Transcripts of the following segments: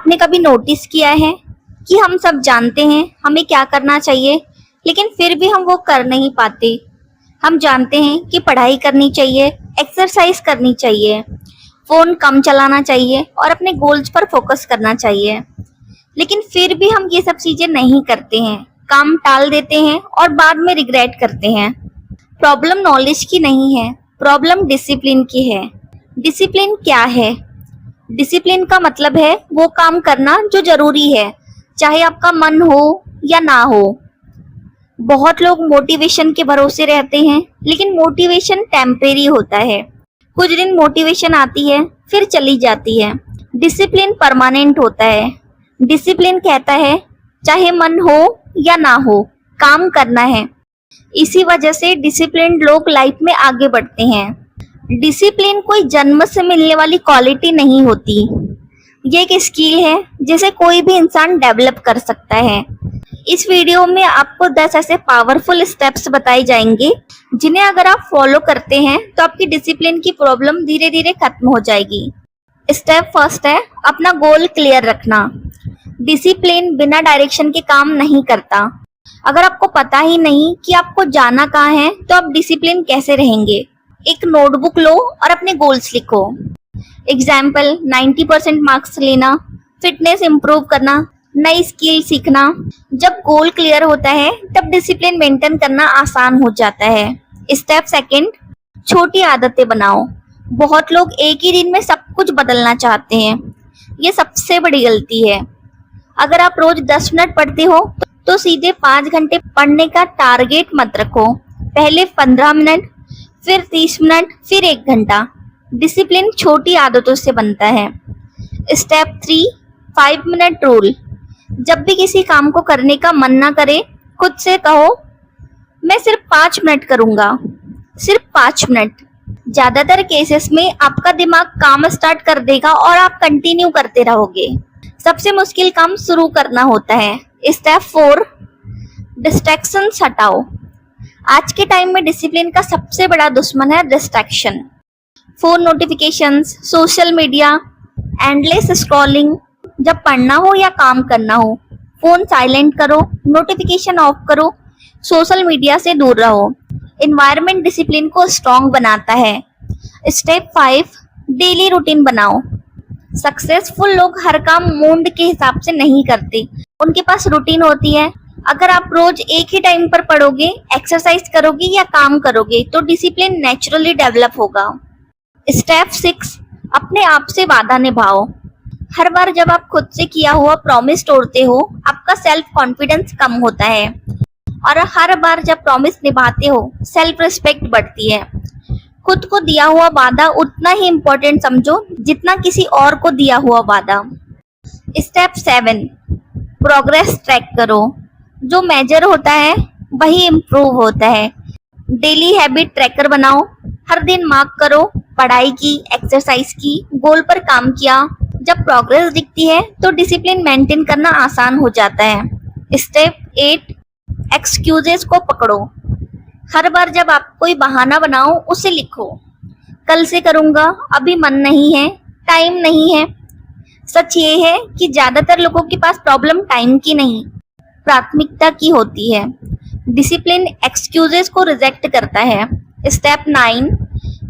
आपने कभी नोटिस किया है कि हम सब जानते हैं हमें क्या करना चाहिए, लेकिन फिर भी हम वो कर नहीं पाते। हम जानते हैं कि पढ़ाई करनी चाहिए, एक्सरसाइज करनी चाहिए, फोन कम चलाना चाहिए और अपने गोल्स पर फोकस करना चाहिए, लेकिन फिर भी हम ये सब चीजें नहीं करते हैं, काम टाल देते हैं और बाद में रिग्रेट करते हैं। प्रॉब्लम नॉलेज की नहीं है, प्रॉब्लम डिसिप्लिन की है। डिसिप्लिन क्या है? डिसिप्लिन का मतलब है वो काम करना जो जरूरी है, चाहे आपका मन हो या ना हो। बहुत लोग मोटिवेशन के भरोसे रहते हैं, लेकिन मोटिवेशन टेम्परेरी होता है। कुछ दिन मोटिवेशन आती है फिर चली जाती है। डिसिप्लिन परमानेंट होता है। डिसिप्लिन कहता है चाहे मन हो या ना हो, काम करना है। इसी वजह से डिसिप्लिन्ड लोग लाइफ में आगे बढ़ते हैं। डिसिप्लिन कोई जन्म से मिलने वाली क्वालिटी नहीं होती, ये एक स्किल है जिसे कोई भी इंसान डेवलप कर सकता है। इस वीडियो में आपको 10 ऐसे पावरफुल स्टेप्स बताए जाएंगे जिन्हें अगर आप फॉलो करते हैं तो आपकी डिसिप्लिन की प्रॉब्लम धीरे धीरे खत्म हो जाएगी। स्टेप फर्स्ट है अपना गोल क्लियर रखना। डिसिप्लिन बिना डायरेक्शन के काम नहीं करता। अगर आपको पता ही नहीं कि आपको जाना कहाँ है तो आप डिसिप्लिन कैसे रहेंगे? एक नोटबुक लो और अपने गोल्स लिखो। एग्जाम्पल 90% मार्क्स लेना, फिटनेस इंप्रूव करना, नई स्किल सीखना। जब गोल क्लियर होता है तब डिसिप्लिन मेंटेन करना आसान हो जाता है। स्टेप सेकंड, छोटी आदतें बनाओ। बहुत लोग एक ही दिन में सब कुछ बदलना चाहते हैं, ये सबसे बड़ी गलती है। अगर आप रोज 10 मिनट पढ़ते हो तो सीधे 5 घंटे पढ़ने का टारगेट मत रखो। पहले 15 मिनट, फिर 30 मिनट, फिर 1 घंटा। डिसिप्लिन छोटी आदतों से बनता है। Step 3, 5 minute rule. जब भी किसी काम को करने का मन ना करे, खुद से कहो मैं सिर्फ 5 मिनट करूंगा, सिर्फ 5 मिनट। ज्यादातर केसेस में आपका दिमाग काम स्टार्ट कर देगा और आप कंटिन्यू करते रहोगे। सबसे मुश्किल काम शुरू करना होता है। स्टेप 4, डिस्ट्रैक्शंस हटाओ। आज के टाइम में डिसिप्लिन का सबसे बड़ा दुश्मन है distraction. Phone notifications, social media, endless scrolling. जब पढ़ना हो या काम करना हो, फोन साइलेंट करो, नोटिफिकेशन ऑफ करो, सोशल मीडिया से दूर रहो। एनवायरनमेंट डिसिप्लिन को स्ट्रॉन्ग बनाता है। स्टेप 5, डेली रूटीन बनाओ। सक्सेसफुल लोग हर काम मूड के हिसाब से नहीं करते, उनके पास रूटीन होती है। अगर आप रोज एक ही टाइम पर पढ़ोगे, एक्सरसाइज करोगे या काम करोगे तो डिसिप्लिन नेचुरली डेवलप होगा। स्टेप 6, अपने आप से वादा निभाओ। हर बार जब आप खुद से किया हुआ प्रॉमिस तोड़ते हो, आपका सेल्फ कॉन्फिडेंस कम होता है, और हर बार जब प्रॉमिस निभाते हो, सेल्फ रिस्पेक्ट बढ़ती है। खुद को दिया हुआ वादा उतना ही इम्पोर्टेंट समझो जितना किसी और को दिया हुआ वादा। स्टेप 7, प्रोग्रेस ट्रैक करो। जो मेजर होता है वही इम्प्रूव होता है। डेली हैबिट ट्रैकर बनाओ। हर दिन मार्क करो, पढ़ाई की, एक्सरसाइज की, गोल पर काम किया। जब प्रोग्रेस दिखती है तो डिसिप्लिन मेंटेन करना आसान हो जाता है। स्टेप 8, एक्सक्यूजेस को पकड़ो। हर बार जब आप कोई बहाना बनाओ, उसे लिखो। कल से करूंगा, अभी मन नहीं है, टाइम नहीं है। सच ये है कि ज्यादातर लोगों के पास प्रॉब्लम टाइम की नहीं, प्राथमिकता की होती है। डिसिप्लिन एक्सक्यूजेस को रिजेक्ट करता है। स्टेप 9,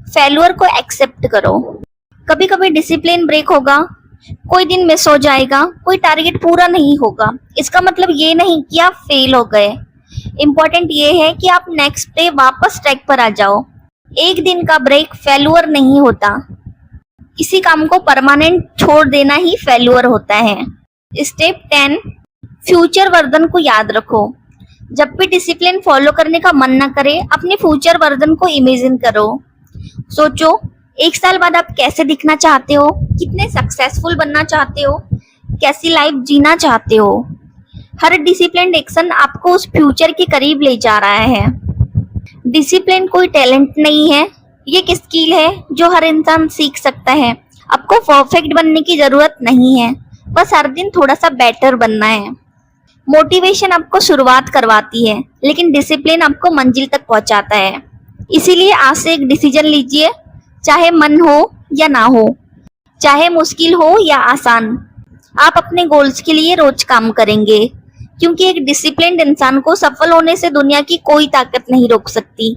फेल्यूर को एक्सेप्ट करो। कभी कभी डिसिप्लिन ब्रेक होगा, कोई दिन मिस हो जाएगा, कोई टारगेट पूरा नहीं होगा। इसका मतलब ये नहीं कि आप फेल हो गए। इम्पोर्टेंट ये है कि आप नेक्स्ट डे वापस ट्रैक पर आ जाओ। एक दिन का ब्रेक फेल्यूर नहीं होता। किसी काम को परमानेंट छोड़ देना ही फेल्यूर होता है। स्टेप 10, फ्यूचर वर्जन को याद रखो। जब भी डिसिप्लिन फॉलो करने का मन न करे, अपने फ्यूचर वर्जन को इमेजिन करो। सोचो 1 साल बाद आप कैसे दिखना चाहते हो, कितने सक्सेसफुल बनना चाहते हो, कैसी लाइफ जीना चाहते हो। हर डिसिप्लिन एक्शन आपको उस फ्यूचर के करीब ले जा रहा है। डिसिप्लिन कोई टैलेंट नहीं है, ये एक स्किल है जो हर इंसान सीख सकता है। आपको परफेक्ट बनने की जरूरत नहीं है, बस हर दिन थोड़ा सा बेटर बनना है। मोटिवेशन आपको शुरुआत करवाती है, लेकिन डिसिप्लिन आपको मंजिल तक पहुंचाता है। इसीलिए आज से एक डिसीजन लीजिए, चाहे मन हो या ना हो, चाहे मुश्किल हो या आसान। आप अपने गोल्स के लिए रोज काम करेंगे, क्योंकि एक डिसिप्लिन्ड इंसान को सफल होने से दुनिया की कोई ताकत नहीं रोक सकती।